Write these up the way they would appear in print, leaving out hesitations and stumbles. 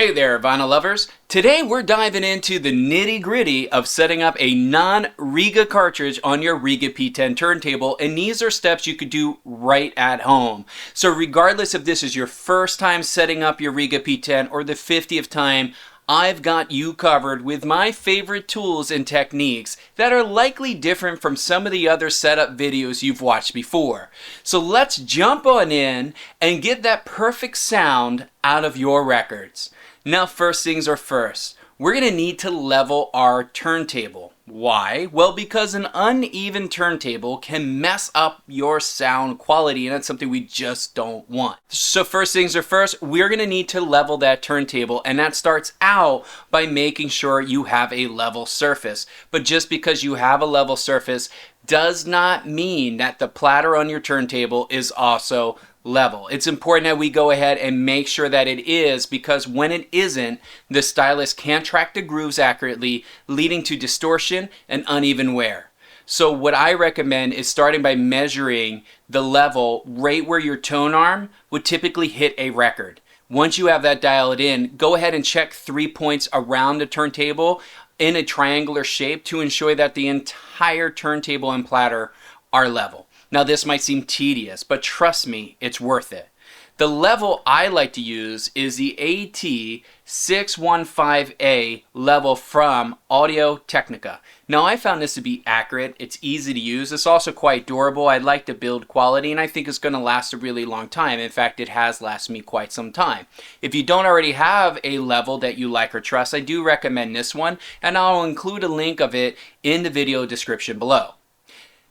Hey there, vinyl lovers. Today we're diving into the nitty-gritty of setting up a non-Rega cartridge on your Rega P10 turntable, and these are steps you could do right at home. So regardless if this is your first time setting up your Rega P10 or the 50th time, I've got you covered with my favorite tools and techniques that are likely different from some of the other setup videos you've watched before. So let's jump on in and get that perfect sound out of your records. Now, first things are first, we're going to need to level our turntable. Why? Well, because an uneven turntable can mess up your sound quality, and that's something we just don't want. So first things are first, we're going to need to level that turntable, and that starts out by making sure you have a level surface. But just because you have a level surface does not mean that the platter on your turntable is also level. It's important that we go ahead and make sure that it is, because when it isn't, the stylus can't track the grooves accurately, leading to distortion and uneven wear. So what I recommend is starting by measuring the level right where your tone arm would typically hit a record. Once you have that dialed in, go ahead and check 3 points around the turntable in a triangular shape to ensure that the entire turntable and platter are level. Now this might seem tedious, but trust me, it's worth it. The level I like to use is the AT615A level from Audio-Technica. Now I found this to be accurate, it's easy to use, it's also quite durable, I like the build quality, and I think it's going to last a really long time. In fact, it has lasted me quite some time. If you don't already have a level that you like or trust, I do recommend this one, and I'll include a link of it in the video description below.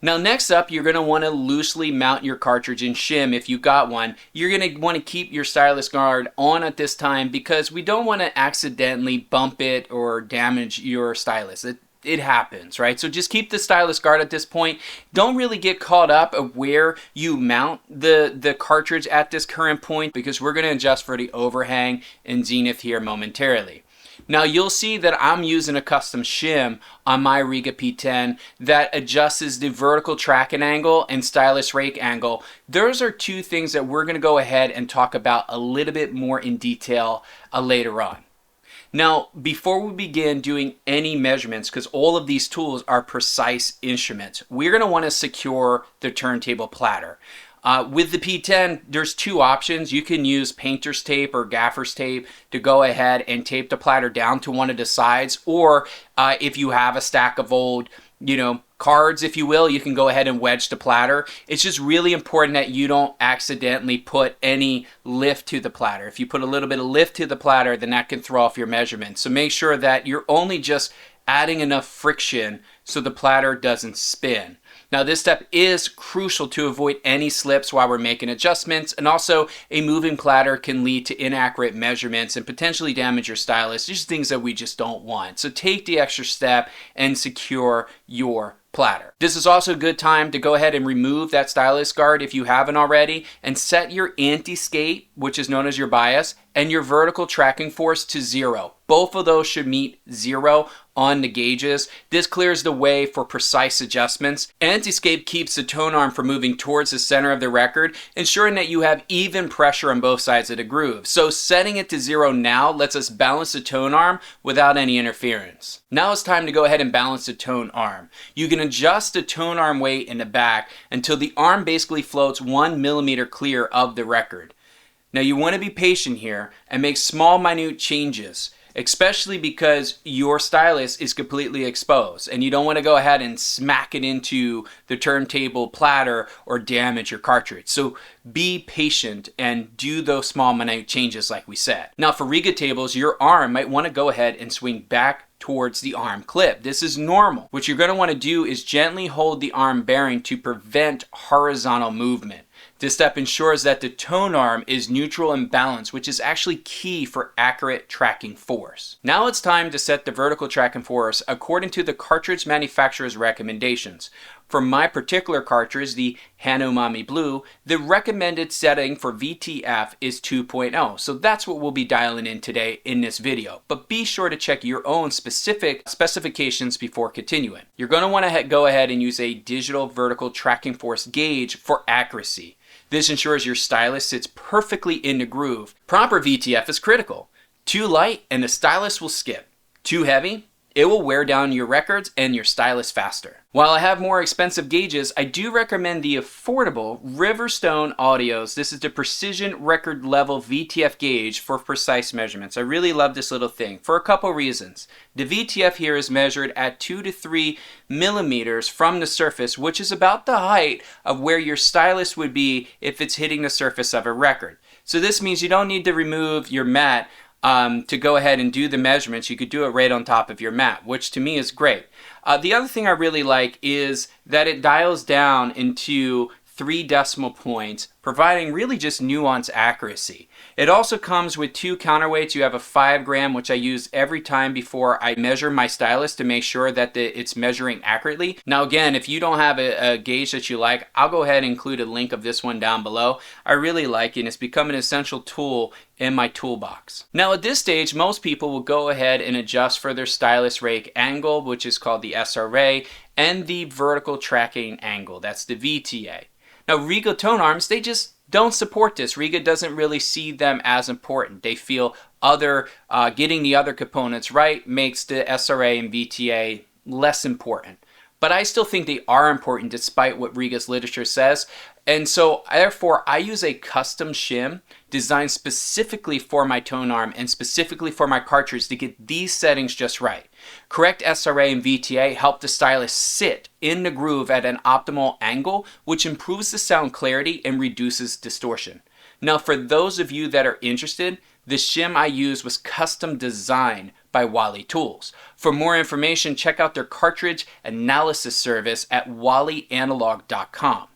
Now next up, you're going to want to loosely mount your cartridge in shim if you got one. You're going to want to keep your stylus guard on at this time because we don't want to accidentally bump it or damage your stylus. It happens, right? So just keep the stylus guard at this point. Don't really get caught up of where you mount the cartridge at this current point, because we're going to adjust for the overhang and zenith here momentarily. Now you'll see that I'm using a custom shim on my Rega P10 that adjusts the vertical tracking angle and stylus rake angle. Those are two things that we're going to go ahead and talk about a little bit more in detail later on. Now, before we begin doing any measurements, because all of these tools are precise instruments, we're going to want to secure the turntable platter. With the P10, there's two options. You can use painter's tape or gaffer's tape to go ahead and tape the platter down to one of the sides, or if you have a stack of old, cards, if you will, you can go ahead and wedge the platter. It's just really important that you don't accidentally put any lift to the platter. If you put a little bit of lift to the platter, then that can throw off your measurements. So make sure that you're only just adding enough friction so the platter doesn't spin. Now this step is crucial to avoid any slips while we're making adjustments, and also a moving platter can lead to inaccurate measurements and potentially damage your stylus. These are things that we just don't want. So take the extra step and secure your platter. This is also a good time to go ahead and remove that stylus guard if you haven't already, and set your anti-skate, which is known as your bias, and your vertical tracking force to 0. Both of those should meet 0 on the gauges. This clears the way for precise adjustments. Anti-skate keeps the tone arm from moving towards the center of the record, ensuring that you have even pressure on both sides of the groove. So setting it to 0 now lets us balance the tone arm without any interference. Now it's time to go ahead and balance the tone arm. You can adjust the tone arm weight in the back until the arm basically floats 1 millimeter clear of the record. Now you want to be patient here and make small minute changes, especially because your stylus is completely exposed and you don't want to go ahead and smack it into the turntable platter or damage your cartridge. So be patient and do those small minute changes like we said. Now for Rega tables, your arm might want to go ahead and swing back towards the arm clip. This is normal. What you're going to want to do is gently hold the arm bearing to prevent horizontal movement. This step ensures that the tone arm is neutral and balanced, which is actually key for accurate tracking force. Now it's time to set the vertical tracking force according to the cartridge manufacturer's recommendations. For my particular cartridge, the Hanomami Blue, the recommended setting for VTF is 2.0. So that's what we'll be dialing in today in this video. But be sure to check your own specific specifications before continuing. You're going to want to go ahead and use a digital vertical tracking force gauge for accuracy. This ensures your stylus sits perfectly in the groove. Proper VTF is critical. Too light and the stylus will skip. Too heavy, it will wear down your records and your stylus faster. While I have more expensive gauges, I do recommend the affordable Riverstone Audios. This is the Precision Record Level VTF gauge for precise measurements. I really love this little thing for a couple reasons. The VTF here is measured at 2 to 3 millimeters from the surface, which is about the height of where your stylus would be if it's hitting the surface of a record. So this means you don't need to remove your mat to go ahead and do the measurements. You could do it right on top of your mat, which to me is great. The other thing I really like is that it dials down into 3 decimal points, providing really just nuance accuracy. It also comes with 2 counterweights. You have a 5 gram, which I use every time before I measure my stylus to make sure that it's measuring accurately. Now again, if you don't have a gauge that you like, I'll go ahead and include a link of this one down below. I really like it and it's become an essential tool in my toolbox. Now at this stage, most people will go ahead and adjust for their stylus rake angle, which is called the SRA, and the vertical tracking angle, that's the VTA. Now Rega Tonearms, they just don't support this. Rega doesn't really see them as important. They feel getting the other components right makes the SRA and VTA less important. But I still think they are important despite what Rega's literature says. And so therefore I use a custom shim designed specifically for my Tonearm and specifically for my cartridge to get these settings just right. Correct SRA and VTA help the stylus sit in the groove at an optimal angle, which improves the sound clarity and reduces distortion. Now for those of you that are interested, the shim I use was custom designed by Wally Tools. For more information, check out their cartridge analysis service at wallyanalog.com.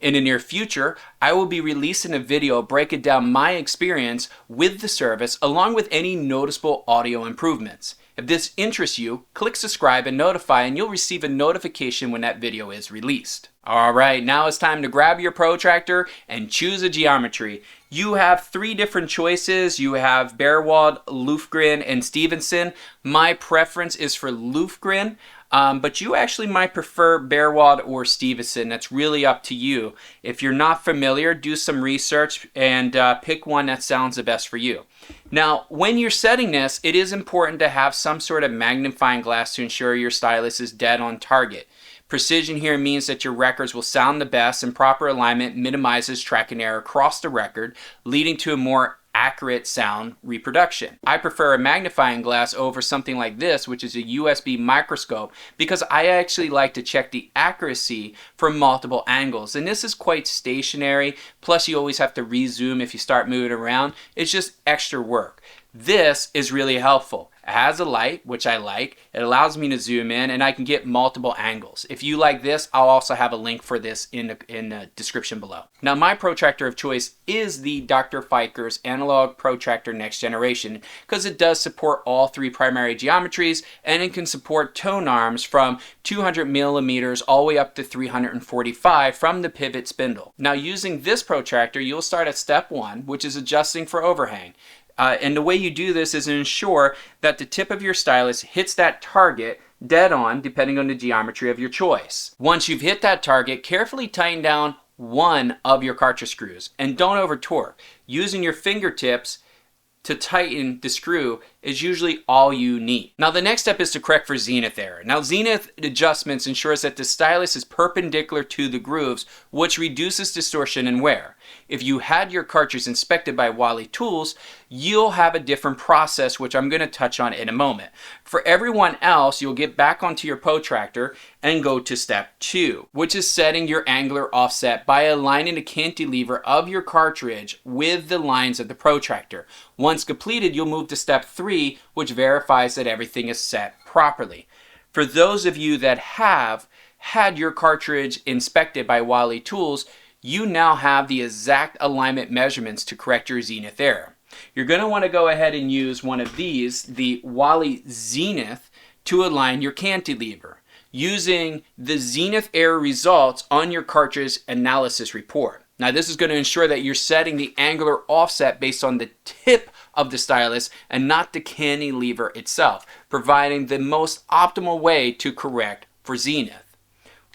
In the near future, I will be releasing a video breaking down my experience with the service along with any noticeable audio improvements. If this interests you, click subscribe and notify and you'll receive a notification when that video is released. Alright, now it's time to grab your protractor and choose a geometry. You have 3 different choices. You have Beerwald, Lufgren, and Stevenson. My preference is for Lufgren. But you actually might prefer Beerwald or Stevenson. That's really up to you. If you're not familiar, do some research and pick one that sounds the best for you. Now, when you're setting this, it is important to have some sort of magnifying glass to ensure your stylus is dead on target. Precision here means that your records will sound the best and proper alignment minimizes tracking error across the record, leading to a more accurate sound reproduction. I prefer a magnifying glass over something like this, which is a USB microscope, because I actually like to check the accuracy from multiple angles. And this is quite stationary, plus you always have to rezoom if you start moving around. It's just extra work. This is really helpful. It has a light, which I like. It allows me to zoom in and I can get multiple angles. If you like this, I'll also have a link for this in the description below. Now my protractor of choice is the Dr. Pfeiffer's Analog Protractor Next Generation because it does support all 3 primary geometries and it can support Tonearms from 200 millimeters all the way up to 345 from the pivot spindle. Now using this protractor, you'll start at step 1, which is adjusting for overhang. And the way you do this is ensure that the tip of your stylus hits that target dead on, depending on the geometry of your choice. Once you've hit that target, carefully tighten down one of your cartridge screws and don't over torque. Using your fingertips to tighten the screw is usually all you need. Now the next step is to correct for Zenith error. Now Zenith adjustments ensures that the stylus is perpendicular to the grooves, which reduces distortion and wear. If you had your cartridge inspected by Wally Tools, you'll have a different process, which I'm going to touch on in a moment. For everyone else, you'll get back onto your protractor and go to step 2, which is setting your angular offset by aligning the cantilever of your cartridge with the lines of the protractor. Once completed, you'll move to step 3, which verifies that everything is set properly. For those of you that have had your cartridge inspected by Wally Tools, you now have the exact alignment measurements to correct your Zenith error. You're going to want to go ahead and use one of these, the Wally Zenith, to align your cantilever, using the Zenith error results on your cartridge analysis report. Now this is going to ensure that you're setting the angular offset based on the tip of the stylus and not the cantilever itself, providing the most optimal way to correct for Zenith.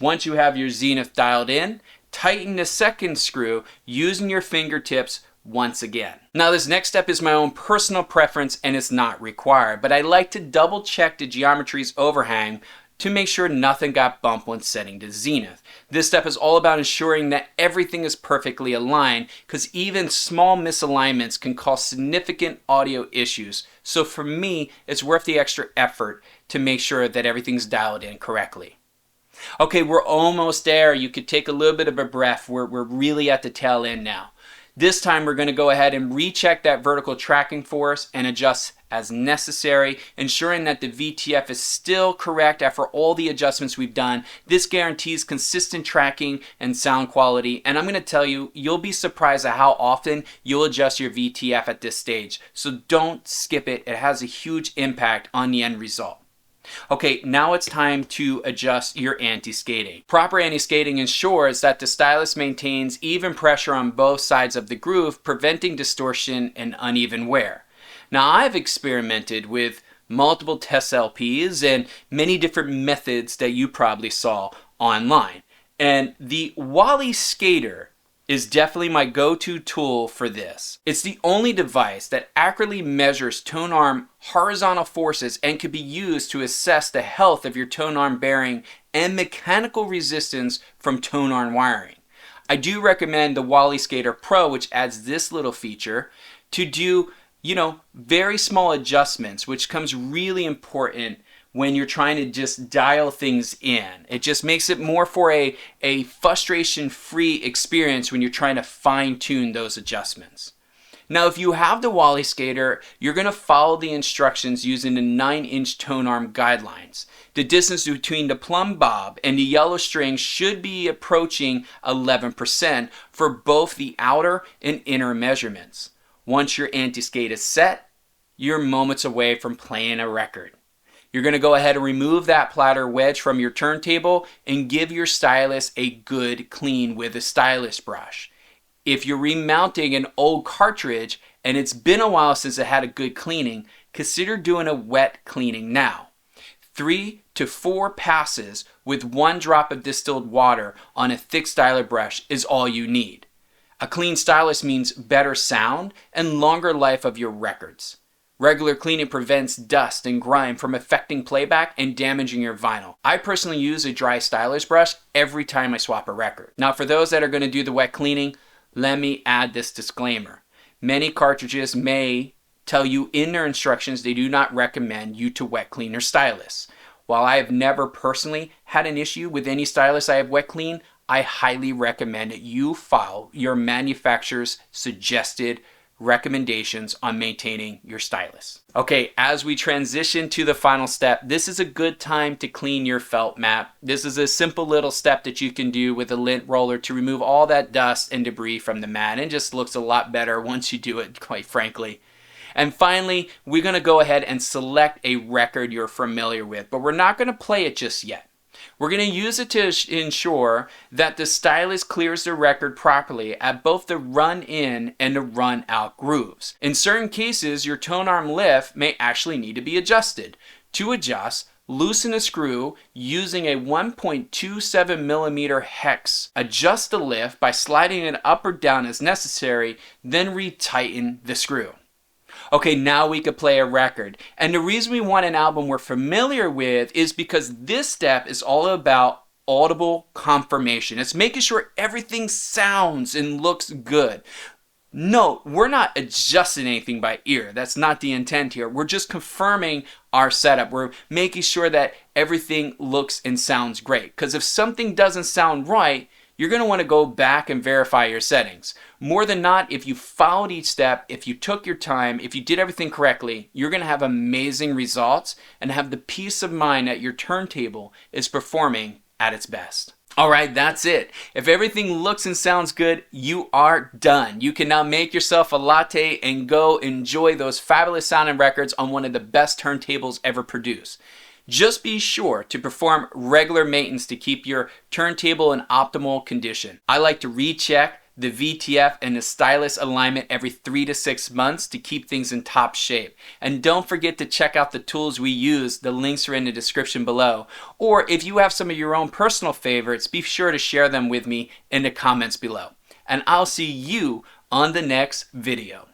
Once you have your Zenith dialed in, tighten the second screw using your fingertips once again. Now this next step is my own personal preference and it's not required, but I like to double check the geometry's overhang to make sure nothing got bumped when setting to zenith. This step is all about ensuring that everything is perfectly aligned, because even small misalignments can cause significant audio issues. So for me, it's worth the extra effort to make sure that everything's dialed in correctly. Okay, we're almost there. You could take a little bit of a breath. We're really at the tail end now. This time we're going to go ahead and recheck that vertical tracking force and adjust as necessary, ensuring that the VTF is still correct after all the adjustments we've done. This guarantees consistent tracking and sound quality, and I'm going to tell you, you'll be surprised at how often you'll adjust your VTF at this stage. So don't skip it. It has a huge impact on the end result. Okay, now it's time to adjust your anti-skating. Proper anti-skating ensures that the stylus maintains even pressure on both sides of the groove, preventing distortion and uneven wear. Now, I've experimented with multiple test LPs and many different methods that you probably saw online. And the Wally Skater is definitely my go-to tool for this. It's the only device that accurately measures tonearm horizontal forces and can be used to assess the health of your tonearm bearing and mechanical resistance from tonearm wiring. I do recommend the Wally Skater Pro, which adds this little feature to do, very small adjustments, which comes really important when you're trying to just dial things in. It just makes it more for a frustration-free experience when you're trying to fine-tune those adjustments. Now, if you have the Wally Skater, you're going to follow the instructions using the 9-inch tonearm guidelines. The distance between the plumb bob and the yellow string should be approaching 11% for both the outer and inner measurements. Once your anti-skate is set, you're moments away from playing a record. You're going to go ahead and remove that platter wedge from your turntable and give your stylus a good clean with a stylus brush. If you're remounting an old cartridge and it's been a while since it had a good cleaning, consider doing a wet cleaning now. 3 to 4 passes with 1 drop of distilled water on a thick styler brush is all you need. A clean stylus means better sound and longer life of your records. Regular cleaning prevents dust and grime from affecting playback and damaging your vinyl. I personally use a dry stylus brush every time I swap a record. Now, for those that are going to do the wet cleaning, let me add this disclaimer. Many cartridges may tell you in their instructions they do not recommend you to wet clean your stylus. While I have never personally had an issue with any stylus I have wet cleaned, I highly recommend that you follow your manufacturer's suggested recommendations on maintaining your stylus. Okay, as we transition to the final step, this is a good time to clean your felt mat. This is a simple little step that you can do with a lint roller to remove all that dust and debris from the mat, and it just looks a lot better once you do it, quite frankly. And finally, we're going to go ahead and select a record you're familiar with, but we're not going to play it just yet. We're going to use it to ensure that the stylus clears the record properly at both the run-in and the run-out grooves. In certain cases, your tonearm lift may actually need to be adjusted. To adjust, loosen a screw using a 1.27 millimeter hex. Adjust the lift by sliding it up or down as necessary, then retighten the screw. Okay, now we could play a record. And the reason we want an album we're familiar with is because this step is all about audible confirmation. It's making sure everything sounds and looks good. No, we're not adjusting anything by ear. That's not the intent here. We're just confirming our setup. We're making sure that everything looks and sounds great. Because if something doesn't sound right, you're going to want to go back and verify your settings. More than not, if you followed each step, if you took your time, if you did everything correctly, you're going to have amazing results and have the peace of mind that your turntable is performing at its best. All right, that's it. If everything looks and sounds good, you are done. You can now make yourself a latte and go enjoy those fabulous sounding records on one of the best turntables ever produced. Just be sure to perform regular maintenance to keep your turntable in optimal condition. I like to recheck the VTF and the stylus alignment every 3 to 6 months to keep things in top shape. And don't forget to check out the tools we use. The links are in the description below. Or if you have some of your own personal favorites, be sure to share them with me in the comments below. And I'll see you on the next video.